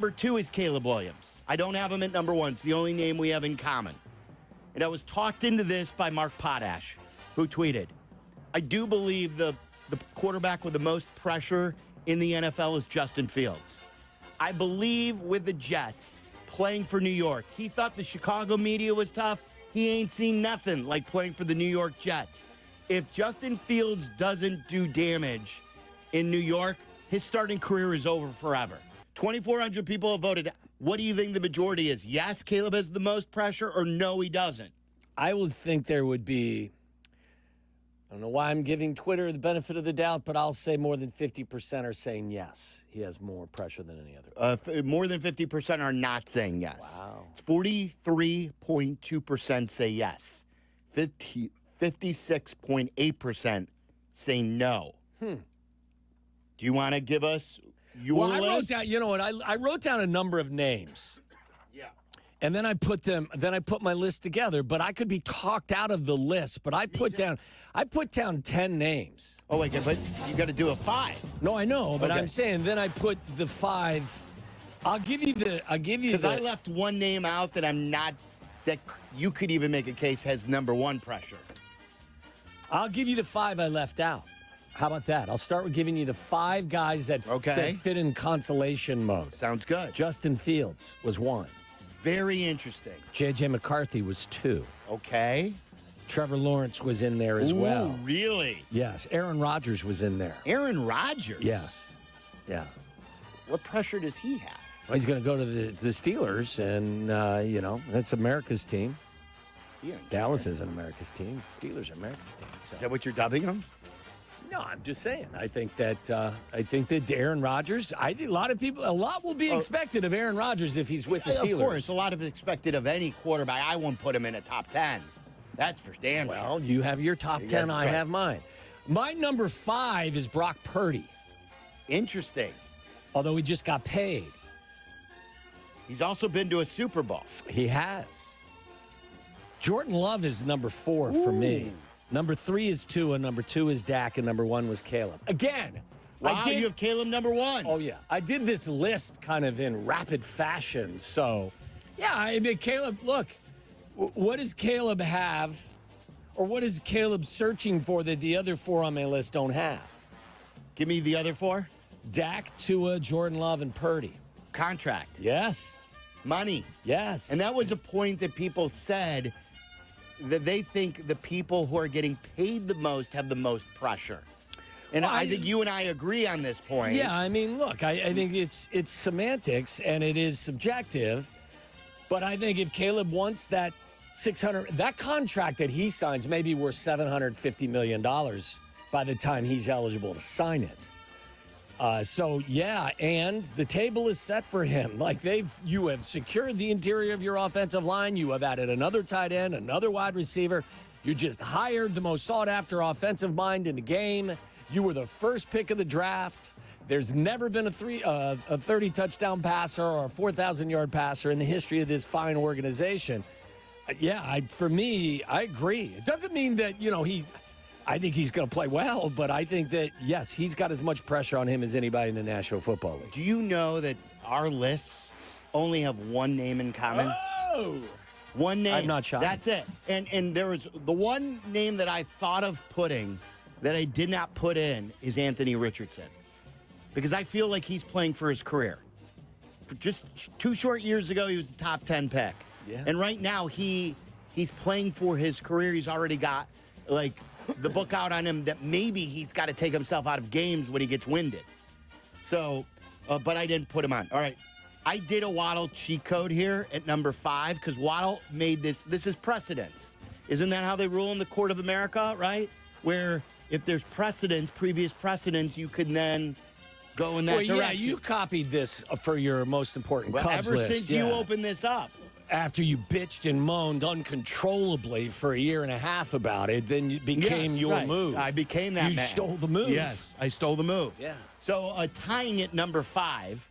number 2 is Caleb Williams. I don't have him at number 1. It's the only name we have in common. And I was talked into this by Mark Potash, who tweeted, I do believe the quarterback with the most pressure in the NFL is Justin Fields. I believe with the Jets playing for New York, he thought the Chicago media was tough. He ain't seen nothing like playing for the New York Jets. If Justin Fields doesn't do damage in New York, his starting career is over forever. 2,400 people have voted. What do you think the majority is? Yes, Caleb has the most pressure, or no, he doesn't? I would think there would be, I don't know why I'm giving Twitter the benefit of the doubt, but I'll say more than 50% are saying yes. He has more pressure than any other. More than 50% are not saying yes. Wow. It's 43.2% say yes. 56.8% say no. Hmm. Do you want to give us your list? I wrote down, you know what? I wrote down a number of names. Yeah. And then I put my list together, but I could be talked out of the list. But I put down 10 names. Oh, wait, but you got to do a 5. No, I know, but Okay. I'm saying then I put the 5. I'll give you because I left one name out that that you could even make a case has number 1 pressure. I'll give you the 5 I left out. How about that? I'll start with giving you the 5 guys that fit in consolation mode. Sounds good. Justin Fields was 1. Very interesting. J.J. McCarthy was 2. Okay. Trevor Lawrence was in there as well. Really? Yes. Aaron Rodgers was in there. Aaron Rodgers? Yes. Yeah. What pressure does he have? Well, he's going to go to the Steelers, and, that's America's team. Yeah, Dallas isn't America's team. The Steelers are America's team. So. Is that what you're dubbing him? No, I'm just saying. I think that Aaron Rodgers. A lot will be expected of Aaron Rodgers if he's with the Steelers. Of course, a lot of expected of any quarterback. I won't put him in a top 10. That's for damn sure. Well, you have your top 10. I have mine. My number 5 is Brock Purdy. Interesting. Although he just got paid. He's also been to a Super Bowl. He has. Jordan Love is number 4 for me. Number 3 is Tua, number 2 is Dak, and number 1 was Caleb. Again, wow, you have Caleb number 1. Oh, yeah. I did this list kind of in rapid fashion. So, yeah, I mean, Caleb, look, what does Caleb have, or what is Caleb searching for that the other 4 on my list don't have? Give me the other 4. Dak, Tua, Jordan Love, and Purdy. Contract. Yes. Money. Yes. And that was a point that people said that they think the people who are getting paid the most have the most pressure. And I think you and I agree on this point. Yeah, I mean, look, I think it's semantics and it is subjective. But I think if Caleb wants that that contract that he signs may be worth $750 million by the time he's eligible to sign it. And the table is set for him. Like you have secured the interior of your offensive line. You have added another tight end, another wide receiver. You just hired the most sought-after offensive mind in the game. You were the first pick of the draft. There's never been a 30-touchdown passer or a 4,000-yard passer in the history of this fine organization. For me, I agree. It doesn't mean that, I think he's going to play well, but I think that, yes, he's got as much pressure on him as anybody in the National Football League. Do you know that our lists only have one name in common? Oh! One name. I'm not shocked. That's it. And there was the one name that I thought of putting that I did not put in is Anthony Richardson. Because I feel like he's playing for his career. For just 2 short years ago, he was the top 10 pick. Yeah. And right now, he's playing for his career. He's already got, the book out on him that maybe he's got to take himself out of games when he gets winded. So, but I didn't put him on. All right. I did a Waddle cheat code here at number 5 because Waddle made this. This is precedence. Isn't that how they rule in the Court of America, right? Where if there's previous precedence, you can then go in that direction. Yeah, you copied this for your most important Cubs ever list. Since you opened this up. After you bitched and moaned uncontrollably for a year and a half about it, then it became your move. I became that man. You stole the move. Yes, I stole the move. Yeah. So tying at number 5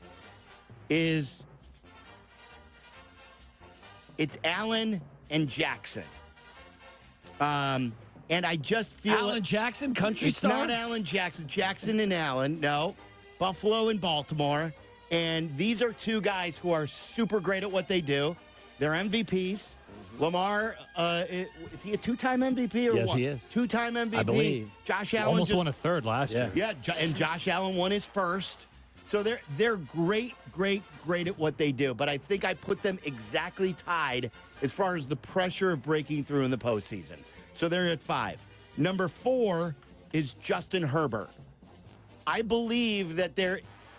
is it's Allen and Jackson. And I just feel Allen Jackson, country it's star? not Allen Jackson. Jackson and Allen, no. Buffalo and Baltimore. And these are two guys who are super great at what they do. They're MVPs. Lamar, is he a two-time MVP or Yes, one? he is. Two-time MVP. I believe. Josh Allen Almost just won a third last year. Yeah, and Josh Allen won his first. So they're great at what they do. But I think I put them exactly tied as far as the pressure of breaking through in the postseason. So they're at 5. Number 4 is Justin Herbert. I believe that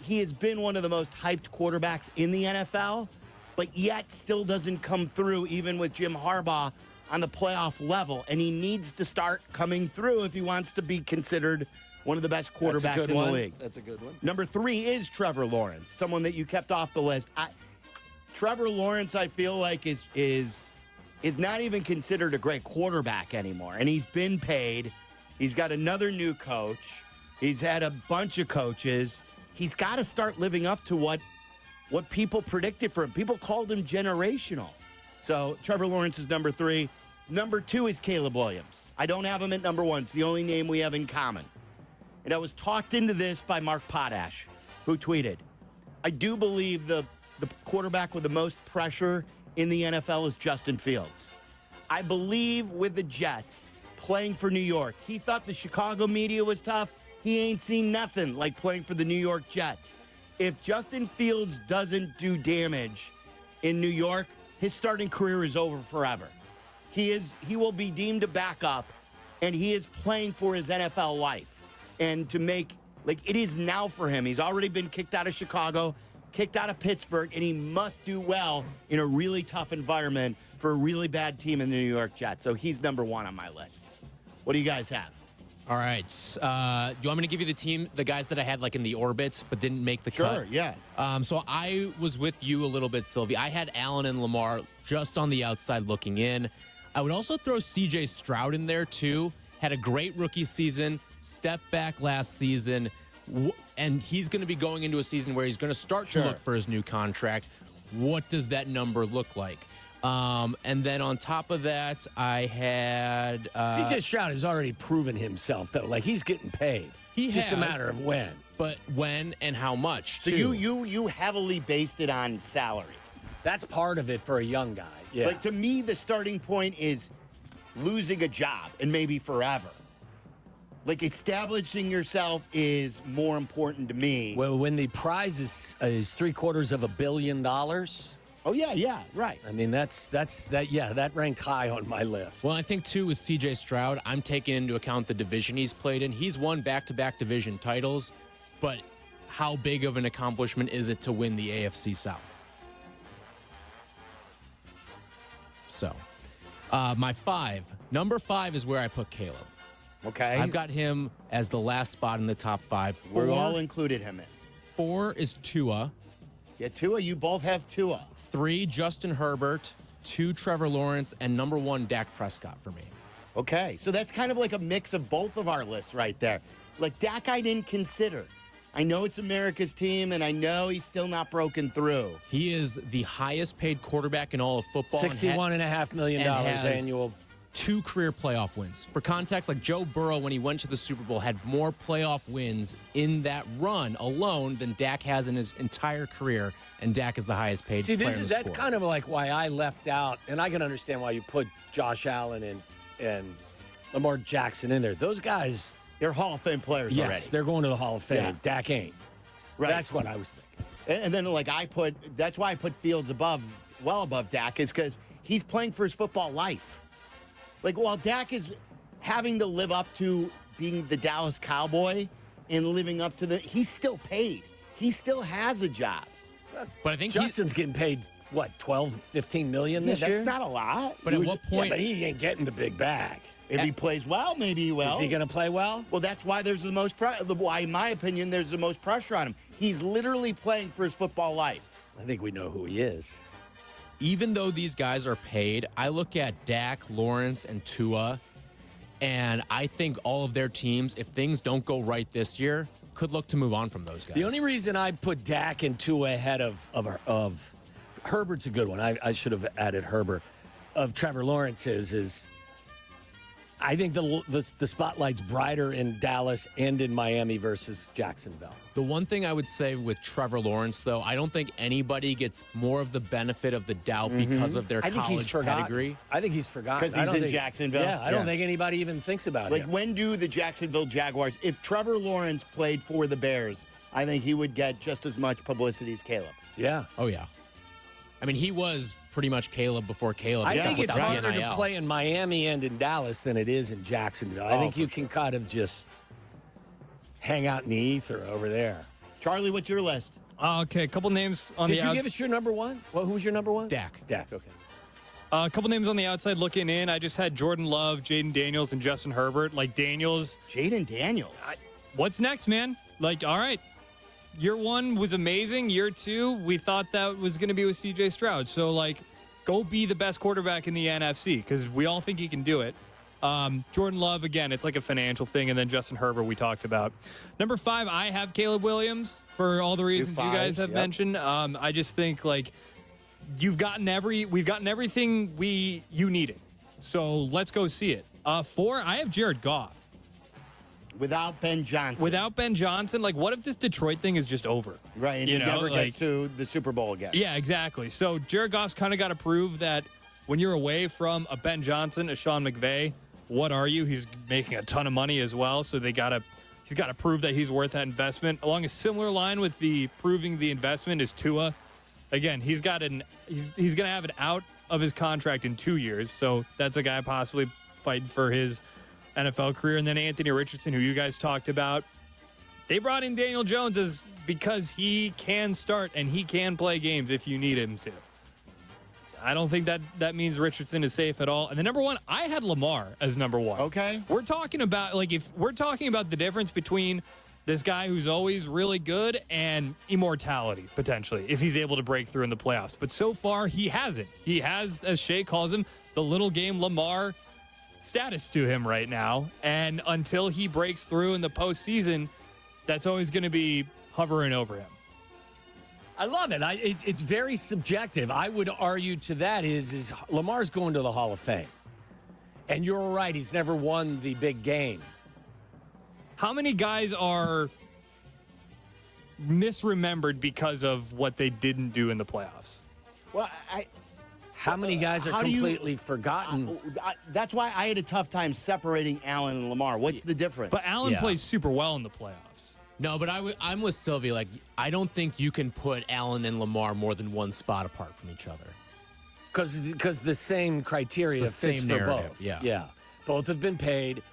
he has been one of the most hyped quarterbacks in the NFL, but yet still doesn't come through even with Jim Harbaugh on the playoff level. And he needs to start coming through if he wants to be considered one of the best quarterbacks in the league. That's a good one. Number 3 is Trevor Lawrence, someone that you kept off the list. Trevor Lawrence, I feel like, is not even considered a great quarterback anymore. And he's been paid. He's got another new coach. He's had a bunch of coaches. He's got to start living up to what people predicted for him. People called him generational. So Trevor Lawrence is number 3. Number 2 is Caleb Williams. I don't have him at number 1. It's the only name we have in common. And I was talked into this by Mark Potash, who tweeted, I do believe the quarterback with the most pressure in the NFL is Justin Fields. I believe with the Jets playing for New York, he thought the Chicago media was tough. He ain't seen nothing like playing for the New York Jets. If Justin Fields doesn't do damage in New York, his starting career is over forever. He will be deemed a backup, and he is playing for his NFL life. And to make, it is now for him. He's already been kicked out of Chicago, kicked out of Pittsburgh, and he must do well in a really tough environment for a really bad team in the New York Jets. So he's number 1 on my list. What do you guys have? All right. Do you want me to give you the guys that I had in the orbit but didn't make the cut? Sure, yeah. So I was with you a little bit, Silvy. I had Allen and Lamar just on the outside looking in. I would also throw C.J. Stroud in there, too. Had a great rookie season, stepped back last season, and he's going to be going into a season where he's going to start to look for his new contract. What does that number look like? And then on top of that, I had C.J. Stroud has already proven himself, though. He's getting paid. He Just a has. matter of when. But when and how much, So too. you heavily based it on salary. That's part of it for a young guy. Yeah. To me, the starting point is losing a job and maybe forever. Establishing yourself is more important to me. Well, when the prize is $750 million. Oh, yeah, right. I mean, that ranked high on my list. Well, I think, too, with C.J. Stroud, I'm taking into account the division he's played in. He's won back-to-back division titles, but how big of an accomplishment is it to win the AFC South? So, my 5. Number 5 is where I put Caleb. Okay. I've got him as the last spot in the top 5. We're all included him in. 4 is Tua. Yeah, Tua, you both have Tua. 3, Justin Herbert. 2, Trevor Lawrence. And number 1, Dak Prescott for me. Okay, so that's kind of like a mix of both of our lists right there. Dak I didn't consider. I know it's America's team, and I know he's still not broken through. He is the highest paid quarterback in all of football. $61.5 million annual. 2 career playoff wins. For context, Joe Burrow, when he went to the Super Bowl, had more playoff wins in that run alone than Dak has in his entire career, and Dak is the highest paid player in the that's sport. kind of why I left out, and I can understand why you put Josh Allen and Lamar Jackson in there. Those guys, they're Hall of Fame players already. Yes, they're going to the Hall of Fame. Yeah. Dak ain't. Right. That's what I was thinking. And then that's why I put Fields well above Dak, is because he's playing for his football life. While Dak is having to live up to being the Dallas Cowboy and living up to he's still paid. He still has a job. But I think Justin's getting paid, what, $12, $15 million this year? That's not a lot. But at what point? Yeah, but he ain't getting the big bag. If he plays well, maybe he will. Is he going to play well? Well, that's why there's the most why, in my opinion, there's the most pressure on him. He's literally playing for his football life. I think we know who he is. Even though these guys are paid, I look at Dak, Lawrence, and Tua, and I think all of their teams, if things don't go right this year, could look to move on from those guys. The only reason I put Dak and Tua ahead of Herbert's a good one. I should have added Herbert. Of Trevor Lawrence is I think the spotlight's brighter in Dallas and in Miami versus Jacksonville. The one thing I would say with Trevor Lawrence, though, I don't think anybody gets more of the benefit of the doubt because of their I think he's college forgotten. pedigree. I think he's forgotten. Because he's in Jacksonville? Yeah, I don't think anybody even thinks about Like, him. when do the Jacksonville Jaguars, if Trevor Lawrence played for the Bears, I think he would get just as much publicity as Caleb. Yeah. Oh, yeah. I mean, he was pretty much Caleb before Caleb. I think it's without harder NIL. to play in Miami and in Dallas than it is in Jacksonville. I think you can kind of just hang out in the ether over there. Charlie, what's your list? Okay, a couple names on Did the you give us your number one? Well, who's your number one? Dak. Dak, okay. A couple names on the outside looking in. I just had Jordan Love, Jaden Daniels, and Justin Herbert. Like, Daniels, Jaden Daniels. what's next, man? Like, all right. Year one was amazing. Year two, we thought that was going to be with C.J. Stroud. So, like, go be the best quarterback in the NFC because we all think he can do it. Jordan Love, again, it's like a financial thing. And then Justin Herbert, we talked about. Number 5, I have Caleb Williams for all the reasons you guys have mentioned. I just think, like, we've gotten everything you needed. So let's go see it. 4, I have Jared Goff. Without Ben Johnson. Without Ben Johnson, like, what if this Detroit thing is just over? Right, and he never gets to the Super Bowl again. Yeah, exactly. So Jared Goff's kind of got to prove that when you're away from a Ben Johnson, a Sean McVay, what are you? He's making a ton of money as well, so he's got to prove that he's worth that investment. Along a similar line with the proving the investment is Tua. Again, he's going to have an out of his contract in 2 years, so that's a guy possibly fighting for his NFL career. And then Anthony Richardson, who you guys talked about. They brought in Daniel Jones because he can start and he can play games if you need him to. I don't think that means Richardson is safe at all. And the number 1, I had Lamar as number 1. Okay. We're talking about, like, if we're talking about the difference between this guy who's always really good and immortality, potentially, if he's able to break through in the playoffs. But so far, he hasn't. He has, as Shea calls him, the little game Lamar status to him right now. And until he breaks through in the postseason, that's always going to be hovering over him. I love it. It's very subjective. I would argue to that is Lamar's going to the Hall of Fame. And you're right, he's never won the big game. How many guys are misremembered because of what they didn't do in the playoffs? Well, How many guys are completely forgotten? That's why I had a tough time separating Allen and Lamar. What's the difference? But Allen plays super well in the playoffs. No, but I'm with Sylvie. Like, I don't think you can put Allen and Lamar more than one spot apart from each other. Because the same criteria It's the fits same for narrative, both. yeah. Both have been paid.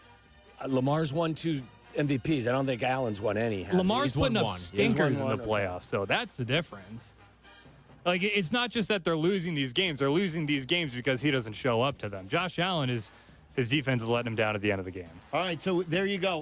Lamar's won 2 MVPs. I don't think Allen's won any. Lamar's putting up one. stinkers in He's won the one. playoffs, so that's the difference. Like, it's not just that they're losing these games. They're losing these games because he doesn't show up to them. Josh Allen his defense is letting him down at the end of the game. All right, so there you go.